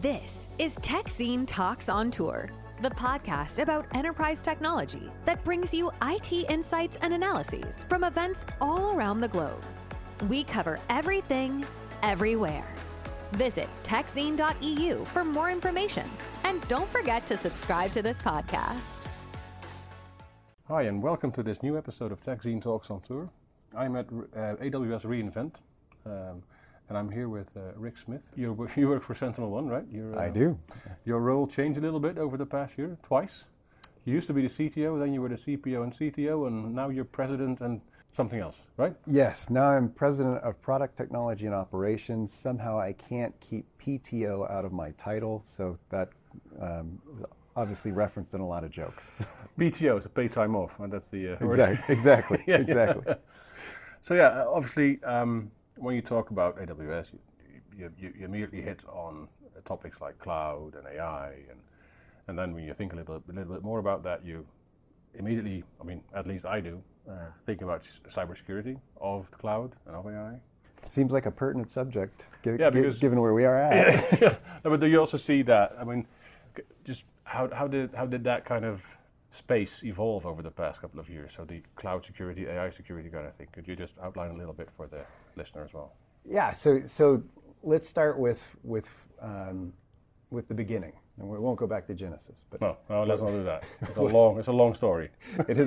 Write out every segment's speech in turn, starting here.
This is Tech Scene Talks on Tour, the podcast about enterprise technology that brings you IT insights and analyses from events all around the globe. We cover everything, everywhere. Visit techzine.eu for more information, and don't forget to subscribe to this podcast. Hi, and welcome to this new episode of Tech Scene Talks on Tour. I'm at AWS reInvent, and I'm here with Ric Smith. You work for SentinelOne, right? I do. Your role changed a little bit over the past year, twice. You used to be the CTO, then you were the CPO and CTO, and now you're president and something else, right? Yes, now I'm president of product technology and operations. Somehow I can't keep PTO out of my title, so that was obviously referenced in a lot of jokes. PTO is a paid time off, and that's the... Exactly. Yeah. So yeah, obviously, when you talk about AWS, you immediately hit on topics like cloud and AI, and then when you think a little bit more about that, you immediately, I mean, at least I do, think about cybersecurity of the cloud and of AI. Seems like a pertinent subject, given where we are at. Yeah. But do you also see that? I mean, just how did that kind of space evolve over the past couple of years? So the cloud security, AI security kind of thing. Could you just outline a little bit for the listener as well? Yeah. So let's start with the beginning, and we won't go back to Genesis. But no, let's not do that. It's a long story. It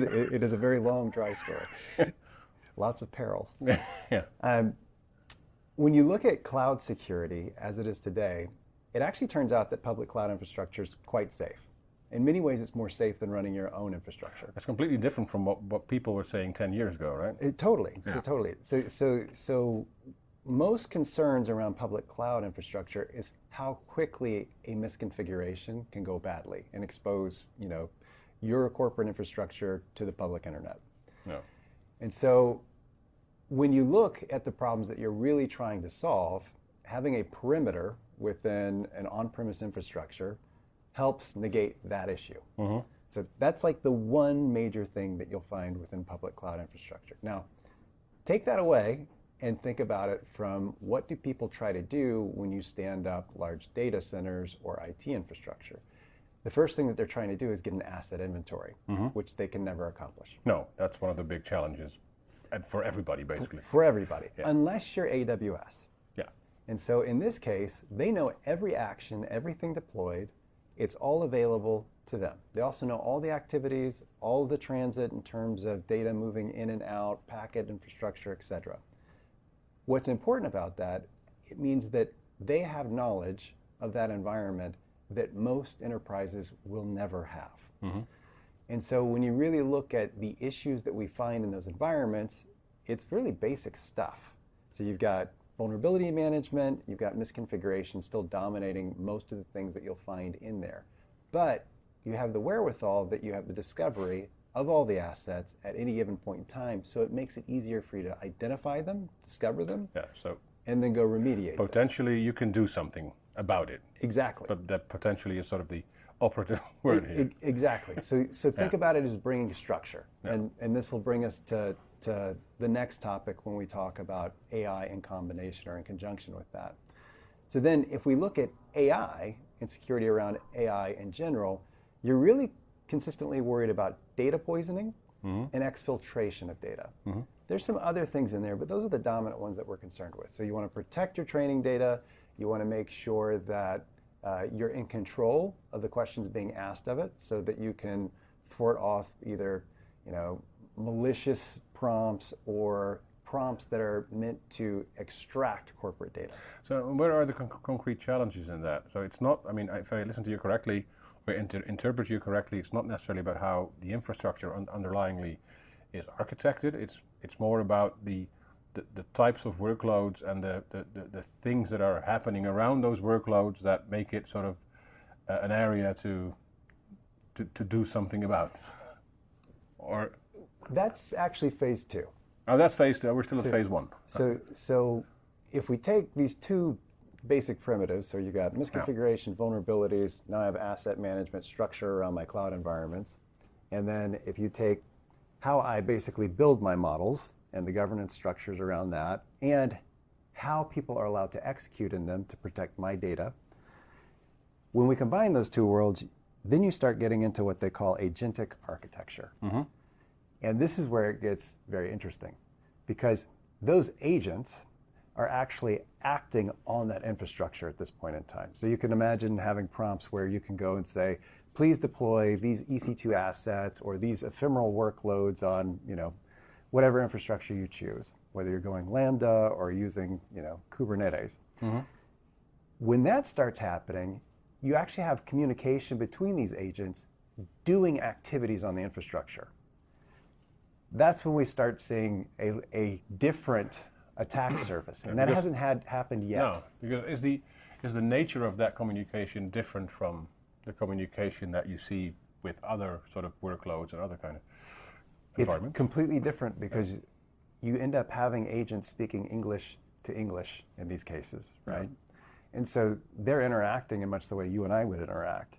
is a very long, dry story. Lots of perils. Yeah. When you look at cloud security as it is today, it actually turns out that public cloud infrastructure is quite safe. In many ways, it's more safe than running your own infrastructure. It's completely different from what people were saying 10 years ago, right? Totally. Yeah. So totally. So most concerns around public cloud infrastructure is how quickly a misconfiguration can go badly and expose, your corporate infrastructure to the public internet. No. And so when you look at the problems that you're really trying to solve, having a perimeter within an on-premise infrastructure helps negate that issue. Mm-hmm. So that's like the one major thing that you'll find within public cloud infrastructure. Now, take that away and think about it from what do people try to do when you stand up large data centers or IT infrastructure. The first thing that they're trying to do is get an asset inventory, mm-hmm. which they can never accomplish. No, that's one of the big challenges for everybody, basically. For everybody, yeah. Unless you're AWS. Yeah. And so in this case, they know every action, everything deployed. It's all available to them. They also know all the activities, all of the transit in terms of data moving in and out, packet infrastructure, etc. What's important about that, it means that they have knowledge of that environment that most enterprises will never have. Mm-hmm. And so when you really look at the issues that we find in those environments, it's really basic stuff. So you've got vulnerability management, you've got misconfiguration still dominating most of the things that you'll find in there. But you have the wherewithal that you have the discovery of all the assets at any given point in time, so it makes it easier for you to identify them, discover them, and then go remediate potentially them. You can do something about it. Exactly. But that potentially is sort of the operative word here. Exactly. So think about it as bringing structure. Yeah. And this will bring us to the next topic when we talk about AI in combination or in conjunction with that. So then if we look at AI and security around AI in general, you're really consistently worried about data poisoning mm-hmm. and exfiltration of data. Mm-hmm. There's some other things in there, but those are the dominant ones that we're concerned with. So you want to protect your training data. You want to make sure that you're in control of the questions being asked of it so that you can thwart off either, malicious prompts or prompts that are meant to extract corporate data. So where are the concrete challenges in that? So it's not, if I listen to you correctly, or interpret you correctly, it's not necessarily about how the infrastructure underlyingly is architected. It's more about the types of workloads and the things that are happening around those workloads that make it sort of an area to do something about. Or that's actually phase 2. Oh, that's phase 2. We're still at phase 1. So if we take these two basic primitives, so you got misconfiguration, vulnerabilities, now I have asset management structure around my cloud environments, and then if you take how I basically build my models and the governance structures around that, and how people are allowed to execute in them to protect my data, when we combine those two worlds, then you start getting into what they call agentic architecture. Mm-hmm. And this is where it gets very interesting, because those agents are actually acting on that infrastructure at this point in time. So you can imagine having prompts where you can go and say, please deploy these EC2 assets or these ephemeral workloads on, whatever infrastructure you choose, whether you're going Lambda or using, Kubernetes. Mm-hmm. When that starts happening, you actually have communication between these agents doing activities on the infrastructure. That's when we start seeing a different attack surface, and that hasn't happened yet. No, because is the nature of that communication different from the communication that you see with other sort of workloads and other kind of environments? It's completely different because you end up having agents speaking English to English in these cases, right? Yeah. And so they're interacting in much the way you and I would interact.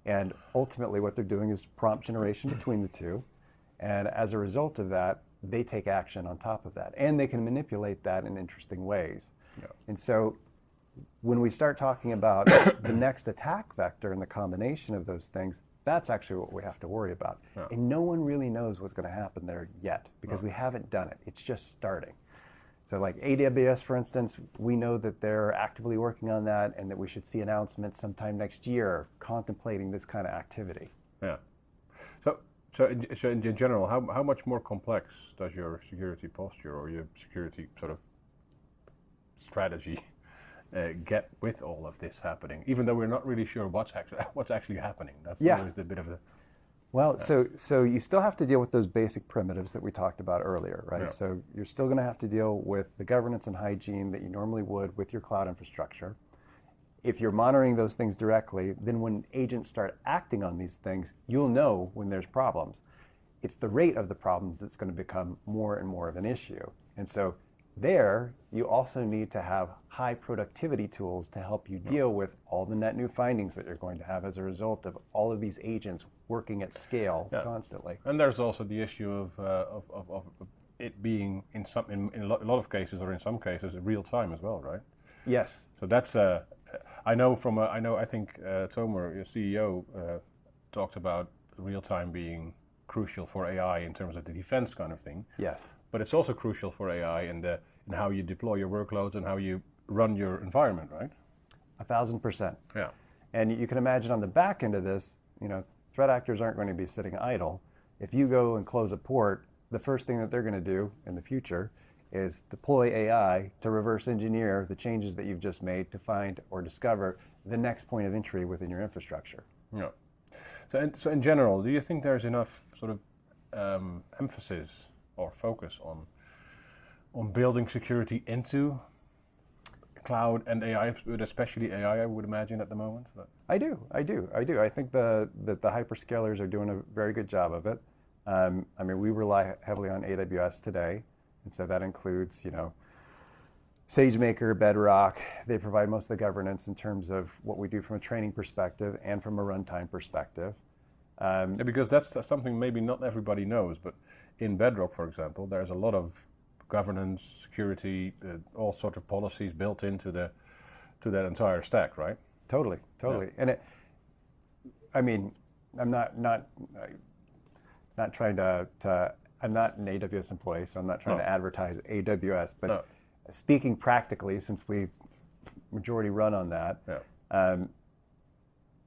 And ultimately what they're doing is prompt generation between the two. And as a result of that, they take action on top of that. And they can manipulate that in interesting ways. Yeah. And so when we start talking about the next attack vector and the combination of those things, that's actually what we have to worry about. Yeah. And no one really knows what's going to happen there yet because we haven't done it. It's just starting. So like AWS, for instance, we know that they're actively working on that and that we should see announcements sometime next year contemplating this kind of activity. Yeah. So in general, how much more complex does your security posture or your security sort of strategy get with all of this happening? Even though we're not really sure what's actually happening. That's always the bit of a... Well, so you still have to deal with those basic primitives that we talked about earlier, right? Yeah. So you're still going to have to deal with the governance and hygiene that you normally would with your cloud infrastructure. If you're monitoring those things directly, then when agents start acting on these things, you'll know when there's problems. It's the rate of the problems that's going to become more and more of an issue. And so there, you also need to have high productivity tools to help you deal with all the net new findings that you're going to have as a result of all of these agents working at scale constantly. And there's also the issue of it being in a lot of cases, or in some cases, real time as well, right? Yes. So that's I think Tomer, your CEO, talked about real time being crucial for AI in terms of the defense kind of thing. Yes. But it's also crucial for AI in how you deploy your workloads and how you run your environment, right? 1,000%. Yeah. And you can imagine on the back end of this, threat actors aren't going to be sitting idle. If you go and close a port, the first thing that they're going to do in the future is deploy AI to reverse engineer the changes that you've just made to find or discover the next point of entry within your infrastructure. Yeah. So in general, do you think there's enough sort of emphasis or focus on building security into cloud and AI, but especially AI, I would imagine at the moment? But. I do. I think that the hyperscalers are doing a very good job of it. We rely heavily on AWS today. And so that includes, SageMaker, Bedrock. They provide most of the governance in terms of what we do from a training perspective and from a runtime perspective. Because that's something maybe not everybody knows, but in Bedrock, for example, there's a lot of governance, security, all sorts of policies built into that entire stack, right? Totally. Yeah. And I'm not trying to. I'm not an AWS employee, so I'm not trying to advertise AWS, but speaking practically, since we majority run on that,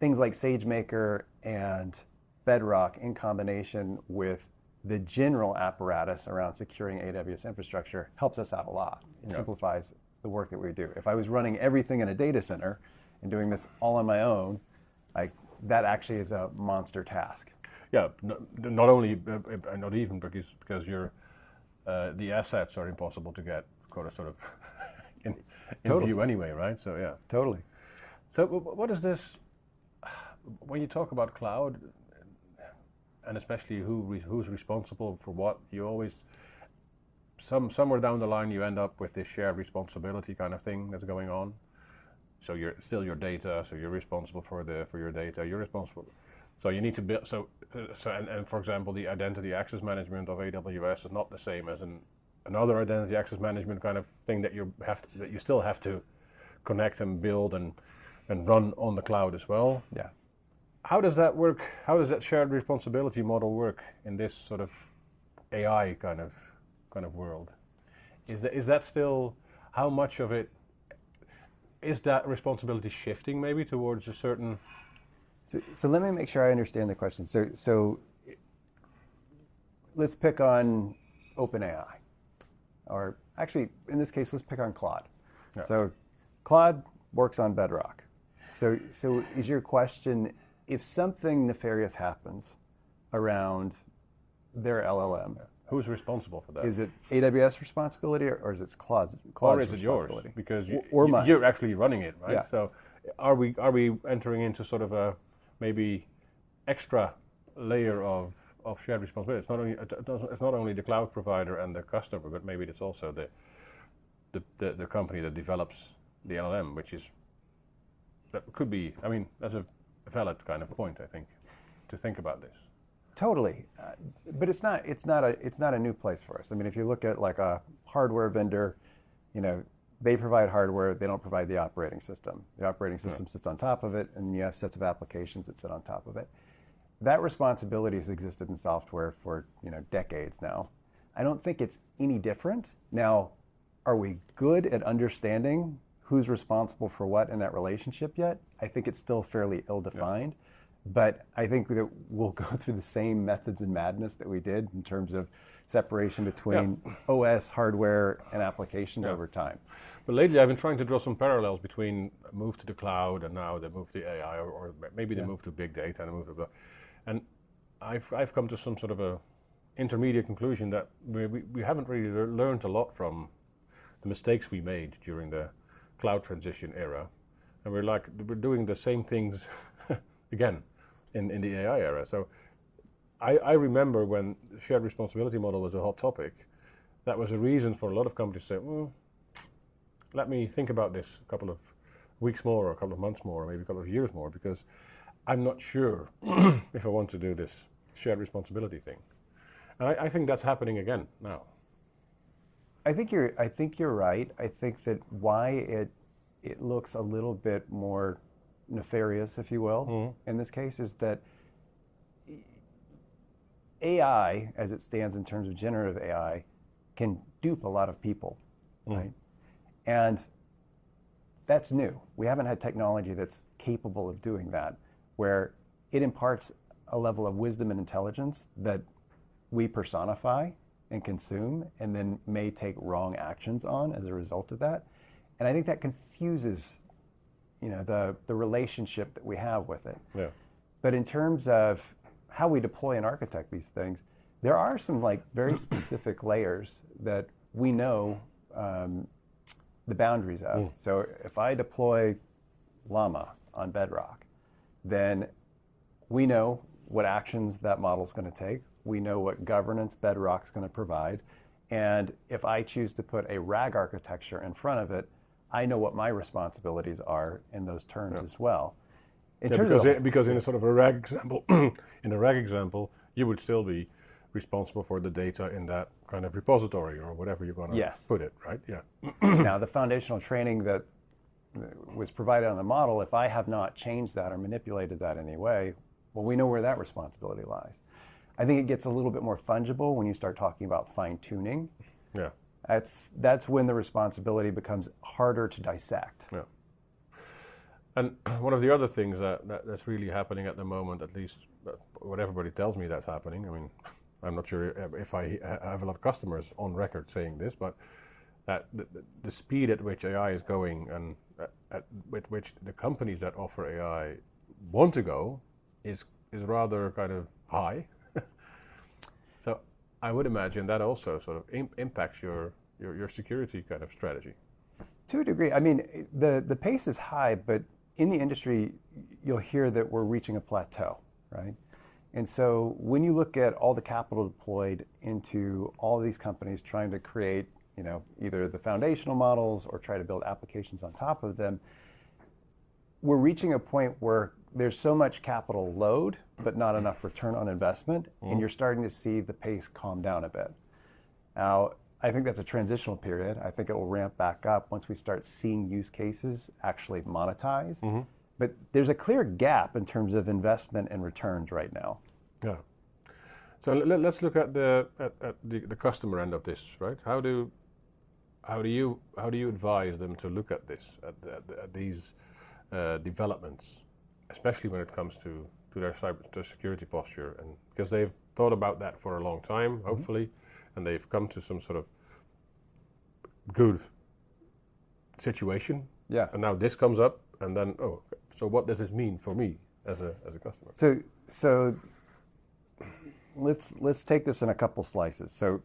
things like SageMaker and Bedrock in combination with the general apparatus around securing AWS infrastructure helps us out a lot. It simplifies the work that we do. If I was running everything in a data center and doing this all on my own, that actually is a monster task. Yeah, not only, not even because the assets are impossible to get sort of in view anyway, right? So yeah. Totally. So what is this, when you talk about cloud, and especially who's responsible for what, you always, somewhere down the line you end up with this shared responsibility kind of thing that's going on. So you're still your data, so you're responsible for your data, you're responsible. So you need to build, and for example, the identity access management of AWS is not the same as another identity access management kind of thing that you still have to connect and build and and run on the cloud as well. Yeah. How does that work? How does that shared responsibility model work in this sort of AI kind of world? Is that still, how much of it is that responsibility shifting maybe towards a certain? So let me make sure I understand the question. So let's pick on OpenAI, or actually in this case, let's pick on Claude. Yeah. So Claude works on Bedrock. So is your question, if something nefarious happens around their LLM, who's responsible for that? Is it AWS responsibility, or is it Claude's or is it yours? Because you're actually running it, right? Yeah. So are we entering into sort of a maybe extra layer of shared responsibility? It's not only the cloud provider and the customer, but maybe it's also the company that develops the LLM, that could be. I mean, that's a valid kind of point, I think, to think about this. Totally, but it's not a new place for us. I mean, if you look at like a hardware vendor, they provide hardware, they don't provide the operating system. The operating system sits on top of it, and you have sets of applications that sit on top of it. That responsibility has existed in software for decades now. I don't think it's any different. Now, are we good at understanding who's responsible for what in that relationship yet? I think it's still fairly ill-defined. Yeah. But I think that we'll go through the same methods and madness that we did in terms of separation between OS, hardware, and applications over time. But lately I've been trying to draw some parallels between a move to the cloud and now the move to AI, or maybe the move to big data and the move to and I've come to some sort of a intermediate conclusion that we haven't really learned a lot from the mistakes we made during the cloud transition era, and we're doing the same things again in the AI era. So I remember when the shared responsibility model was a hot topic, that was a reason for a lot of companies to say, let me think about this a couple of weeks more, or a couple of months more, or maybe a couple of years more, because I'm not sure if I want to do this shared responsibility thing. And I think that's happening again now. I think you're right. I think that why it looks a little bit more nefarious, if you will, in this case, is that AI, as it stands in terms of generative AI, can dupe a lot of people, right? And that's new. We haven't had technology that's capable of doing that, where it imparts a level of wisdom and intelligence that we personify and consume, and then may take wrong actions on as a result of that. And I think that confuses the relationship that we have with it. Yeah. But in terms of how we deploy and architect these things, there are some very specific layers that we know the boundaries of. So if I deploy Llama on Bedrock, then we know what actions that model's going to take. We know what governance Bedrock's going to provide. And if I choose to put a RAG architecture in front of it, I know what my responsibilities are in those terms as well. Because in a sort of a RAG example, you would still be responsible for the data in that kind of repository or whatever you're going to put it, right? Yeah. Now, the foundational training that was provided on the model, if I have not changed that or manipulated that in any way, well, we know where that responsibility lies. I think it gets a little bit more fungible when you start talking about fine-tuning. Yeah. That's when the responsibility becomes harder to dissect. Yeah. And one of the other things that's really happening at the moment, at least what everybody tells me that's happening, I mean, I'm not sure if I have a lot of customers on record saying this, but that the speed at which AI is going and with which the companies that offer AI want to go is rather kind of high. So I would imagine that also sort of impacts your security kind of strategy. To a degree. I mean, the pace is high, but in the industry, you'll hear that we're reaching a plateau, right? And so when you look at all the capital deployed into all these companies trying to create, either the foundational models or try to build applications on top of them, we're reaching a point where there's so much capital load, but not enough return on investment, and you're starting to see the pace calm down a bit. Now, I think that's a transitional period. I think it will ramp back up once we start seeing use cases actually monetize. Mm-hmm. But there's a clear gap in terms of investment and returns right now. Yeah. So let's look at the customer end of this, right? How do you advise them to look at this, at these developments, especially when it comes to their cybersecurity posture, and because they've thought about that for a long time, hopefully, mm-hmm. and they've come to some sort of good situation. Yeah. And now this comes up, and then so what does this mean for me as a customer? So let's take this in a couple slices. So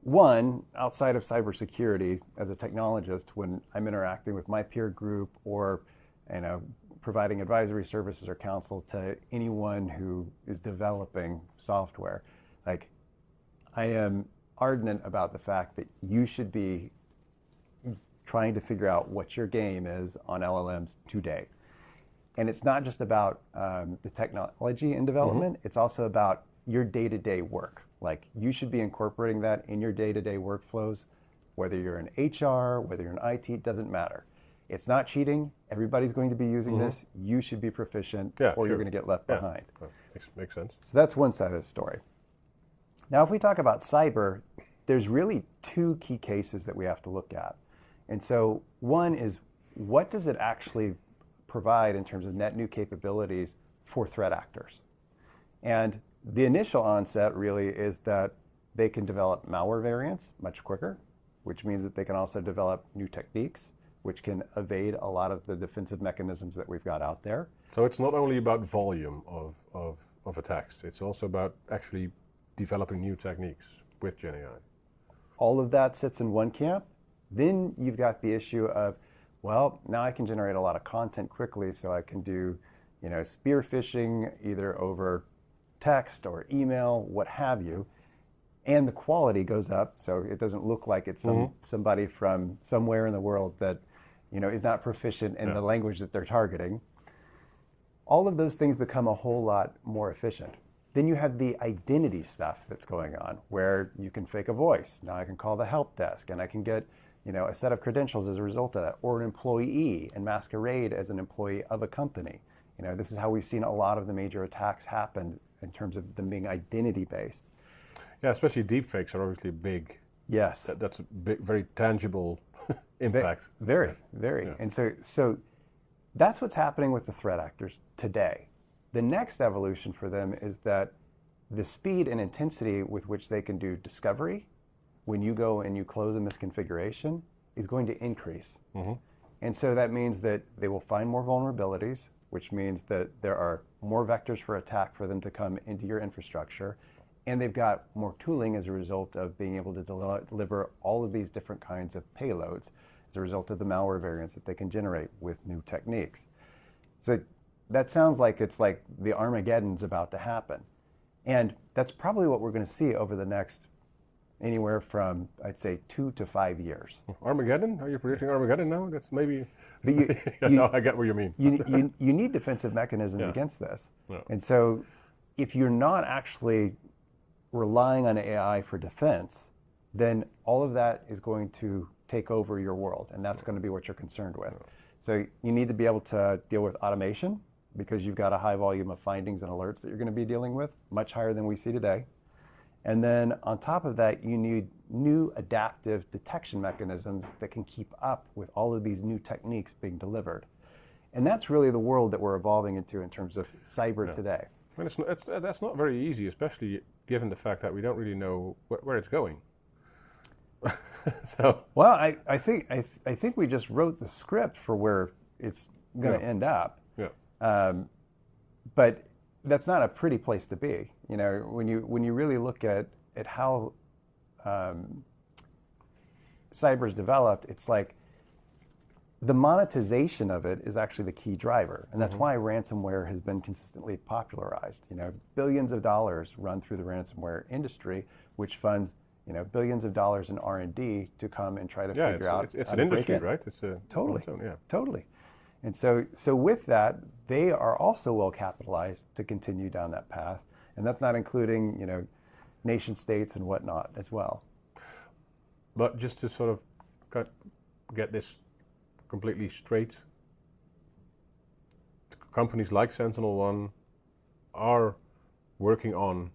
one, outside of cybersecurity, as a technologist, when I'm interacting with my peer group or providing advisory services or counsel to anyone who is developing software, like, I am ardent about the fact that you should be trying to figure out what your game is on LLMs today. And it's not just about the technology in development, mm-hmm. it's also about your day-to-day work. Like, you should be incorporating that in your day-to-day workflows, whether you're in HR, whether you're in IT, it doesn't matter. It's not cheating. Everybody's going to be using mm-hmm. this. You should be proficient, or you're going to get left behind. Makes sense. So that's one side of the story. Now, if we talk about cyber, there's really two key cases that we have to look at. And so one is, what does it actually provide in terms of net new capabilities for threat actors? And the initial onset really is that they can develop malware variants much quicker, which means that they can also develop new techniques, which can evade a lot of the defensive mechanisms that we've got out there. So it's not only about volume of attacks, it's also about actually developing new techniques with GenAI. All of that sits in one camp. Then you've got the issue of, well, now I can generate a lot of content quickly, so I can do, spear phishing either over text or email, what have you, and the quality goes up, so it doesn't look like it's somebody from somewhere in the world that is not proficient in the language that they're targeting. All of those things become a whole lot more efficient. Then you have the identity stuff that's going on, where you can fake a voice. Now I can call the help desk, and I can get a set of credentials as a result of that, or an employee and masquerade as an employee of a company. This is how we've seen a lot of the major attacks happen in terms of them being identity-based. Yeah, especially deepfakes are obviously big. Yes. That's a big, very tangible impact. Very. Yeah. And so that's what's happening with the threat actors today. The next evolution for them is that the speed and intensity with which they can do discovery when you go and you close a misconfiguration is going to increase. Mm-hmm. And so that means that they will find more vulnerabilities, which means that there are more vectors for attack for them to come into your infrastructure. And they've got more tooling as a result of being able to deliver all of these different kinds of payloads as a result of the malware variants that they can generate with new techniques. So that sounds like it's like the Armageddon's about to happen. And that's probably what we're going to see over the next anywhere from, I'd say, 2 to 5 years. Armageddon? Are you predicting Armageddon now? That's maybe... But no, I get what you mean. You need defensive mechanisms against this. Yeah. And so if you're not actually relying on AI for defense, then all of that is going to take over your world, and that's going to be what you're concerned with. So you need to be able to deal with automation, because you've got a high volume of findings and alerts that you're going to be dealing with, much higher than we see today. And then on top of that, you need new adaptive detection mechanisms that can keep up with all of these new techniques being delivered. And that's really the world that we're evolving into in terms of cyber today. I mean, that's not very easy, especially given the fact that we don't really know where it's going. Well, I think we just wrote the script for where it's going to end up. Yeah. But that's not a pretty place to be. When you really look at how cyber's developed, it's like the monetization of it is actually the key driver, and that's why ransomware has been consistently popularized. Billions of dollars run through the ransomware industry, which funds billions of dollars in R&D to come and try to figure out. It's an industry, right? It's a totally. And so with that, they are also well capitalized to continue down that path, and that's not including nation states and whatnot as well. But just to sort of get this completely straight, companies like SentinelOne are working on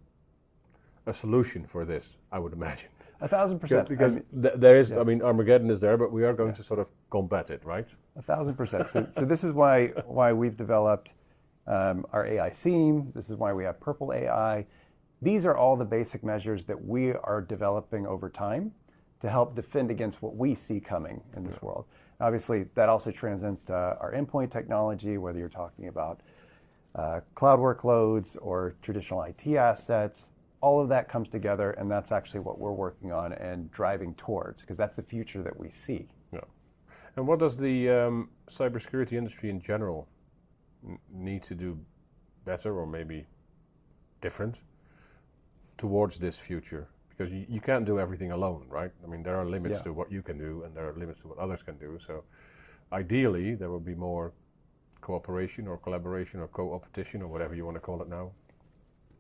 a solution for this, I would imagine. 1,000%. Because there is, I mean, Armageddon is there, but we are going to sort of combat it, right? 1,000%. So this is why we've developed our AI SIEM. This is why we have Purple AI. These are all the basic measures that we are developing over time to help defend against what we see coming in this world. Obviously, that also transcends to our endpoint technology, whether you're talking about cloud workloads or traditional IT assets. All of that comes together, and that's actually what we're working on and driving towards, because that's the future that we see. Yeah. And what does the cybersecurity industry in general need to do better or maybe different towards this future? Because you can't do everything alone, right? I mean, there are limits to what you can do, and there are limits to what others can do. So ideally, there will be more cooperation or collaboration or co-opetition or whatever you want to call it now.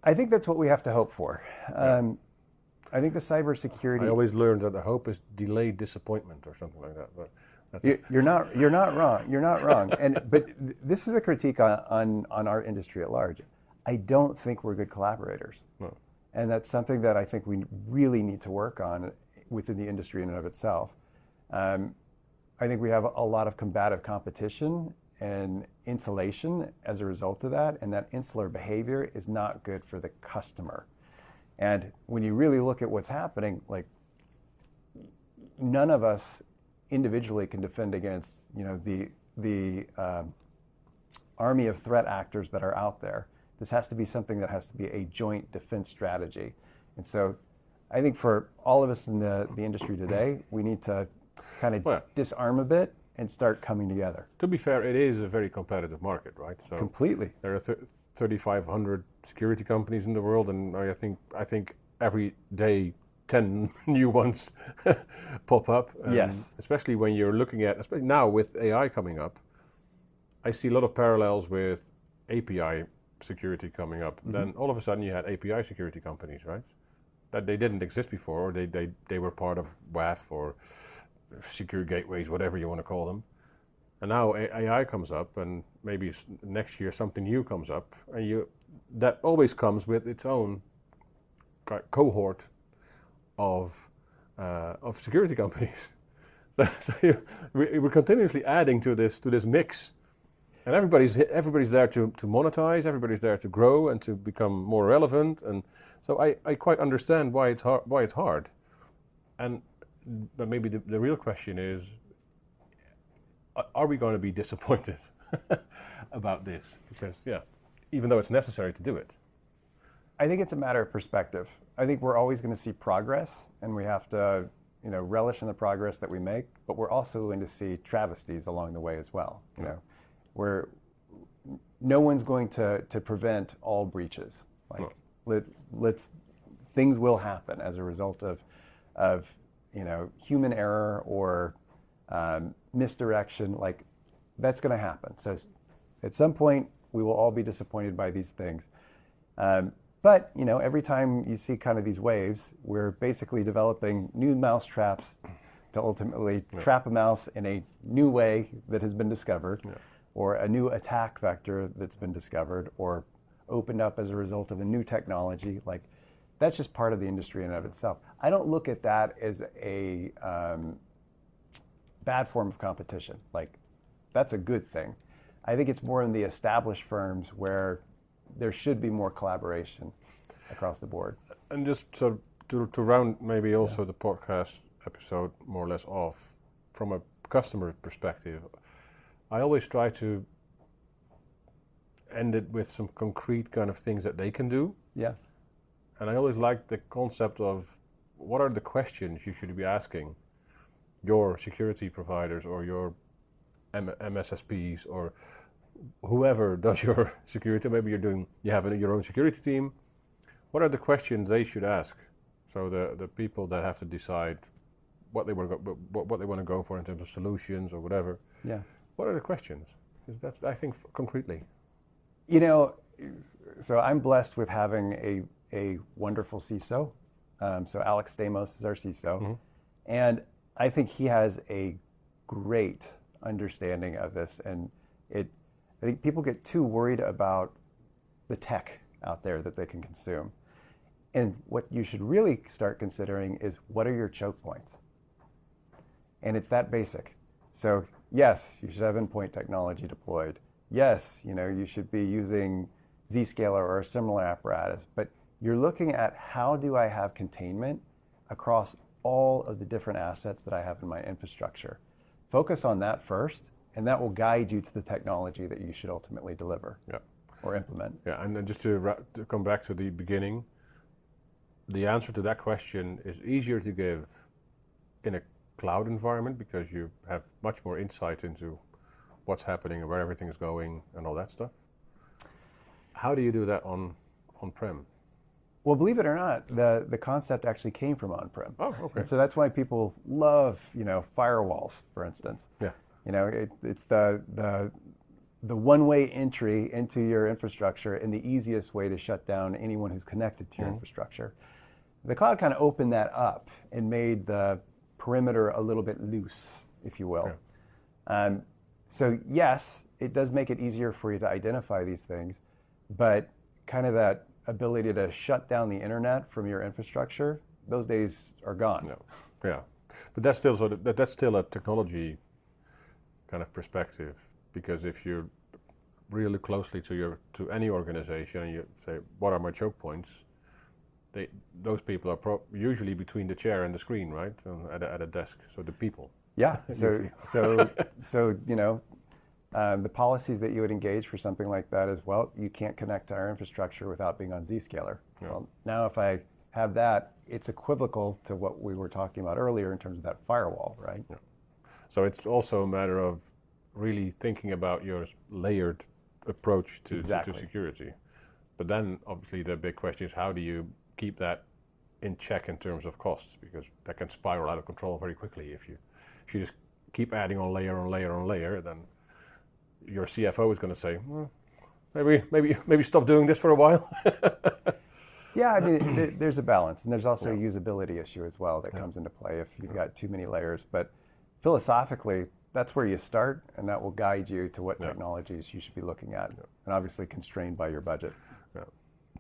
I think that's what we have to hope for. I think the cybersecurity. I always learned that the hope is delayed disappointment or something like that. But you're not wrong. You're not wrong. But this is a critique on our industry at large. I don't think we're good collaborators. No. And that's something that I think we really need to work on within the industry in and of itself. I think we have a lot of combative competition and insulation as a result of that, and that insular behavior is not good for the customer. And when you really look at what's happening, like, none of us individually can defend against, the army of threat actors that are out there. This has to be something that has to be a joint defense strategy. And so I think for all of us in the industry today, we need to kind of disarm a bit and start coming together. To be fair, it is a very competitive market, right? So completely. There are 3,500 security companies in the world, and I think every day 10 new ones pop up. Yes. Especially when you're looking at, especially now with AI coming up, I see a lot of parallels with API security coming up. Mm-hmm. Then all of a sudden you had API security companies, right? That they didn't exist before, or they were part of WAF or secure gateways, whatever you want to call them. And now AI comes up, and maybe next year something new comes up, and that always comes with its own cohort of security companies. So we're continuously adding to this mix, and everybody's there to monetize. Everybody's there to grow and to become more relevant. And so I quite understand why it's hard. But maybe the real question is, are we going to be disappointed about this? Because, even though it's necessary to do it. I think it's a matter of perspective. I think we're always going to see progress, and we have to, relish in the progress that we make, but we're also going to see travesties along the way as well. Where no one's going to prevent all breaches. Things will happen as a result of human error or misdirection. Like, that's going to happen. So at some point we will all be disappointed by these things. But every time you see kind of these waves, we're basically developing new mouse traps to ultimately trap a mouse in a new way that has been discovered, or a new attack vector that's been discovered or opened up as a result of a new technology. Like, that's just part of the industry in and of itself. I don't look at that as a bad form of competition. Like, that's a good thing. I think it's more in the established firms where there should be more collaboration across the board. And just so to round maybe also the podcast episode more or less off, from a customer perspective, I always try to end it with some concrete kind of things that they can do. Yeah. And I always like the concept of, what are the questions you should be asking your security providers or your MSSPs or whoever does your security. Maybe you have your own security team. What are the questions they should ask? So the people that have to decide what they want to go for in terms of solutions or whatever. Yeah. What are the questions? That's, I think, concretely. So I'm blessed with having a wonderful CISO. So Alex Stamos is our CISO. Mm-hmm. And I think he has a great understanding of this. And I think people get too worried about the tech out there that they can consume. And what you should really start considering is, what are your choke points? And it's that basic. So yes, you should have endpoint technology deployed. Yes, you should be using Zscaler or a similar apparatus, but you're looking at, how do I have containment across all of the different assets that I have in my infrastructure? Focus on that first, and that will guide you to the technology that you should ultimately deliver or implement. Yeah, and then just to come back to the beginning, the answer to that question is easier to give in a cloud environment, because you have much more insight into what's happening and where everything is going and all that stuff. How do you do that on-prem? Well, believe it or not, the concept actually came from on-prem. Oh, okay. And so that's why people love, firewalls, for instance. Yeah. It's the one-way entry into your infrastructure and the easiest way to shut down anyone who's connected to your infrastructure. The cloud kind of opened that up and made the perimeter a little bit loose, if you will. Yeah. So yes, it does make it easier for you to identify these things, but kind of that ability to shut down the internet from your infrastructure, those days are gone. No. Yeah, but that's still that's still a technology kind of perspective, because if you really look closely to any organization and you say, what are my choke points? Those people are usually between the chair and the screen, right? At a desk. So the people. Yeah. So the policies that you would engage for something like that is, well, you can't connect to our infrastructure without being on Zscaler. Yeah. Well, now if I have that, it's equivocal to what we were talking about earlier in terms of that firewall, right? Yeah. So it's also a matter of really thinking about your layered approach to security. But then obviously the big question is, how do you keep that in check in terms of costs? Because that can spiral out of control very quickly. If you just keep adding on layer on layer on layer, then your CFO is going to say, well, maybe stop doing this for a while. Yeah, I mean, there's a balance, and there's also a usability issue as well that comes into play if you've got too many layers. But philosophically, that's where you start, and that will guide you to what technologies you should be looking at, and obviously constrained by your budget. Yeah.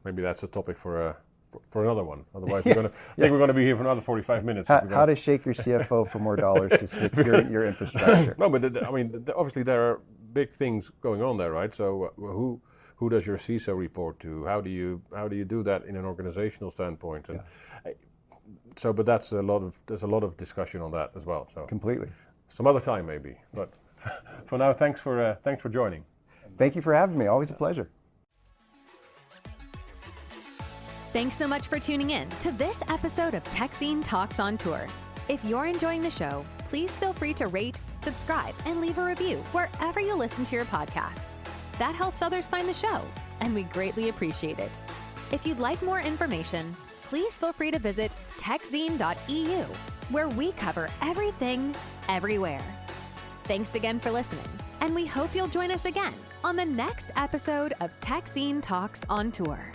Maybe that's a topic for another one. Otherwise, we're going to be here for another 45 minutes. How to shake your CFO for more dollars to secure your infrastructure. No, but obviously there are big things going on there, right? So who does your CISO report to? How do you do that in an organizational standpoint? And but there's a lot of discussion on that as well. So completely. Some other time maybe. But for now, thanks for joining. Thank you for having me. Always a pleasure. Thanks so much for tuning in to this episode of TechZine Talks on Tour. If you're enjoying the show, please feel free to rate, subscribe, and leave a review wherever you listen to your podcasts. That helps others find the show, and we greatly appreciate it. If you'd like more information, please feel free to visit techzine.eu, where we cover everything, everywhere. Thanks again for listening, and we hope you'll join us again on the next episode of TechZine Talks on Tour.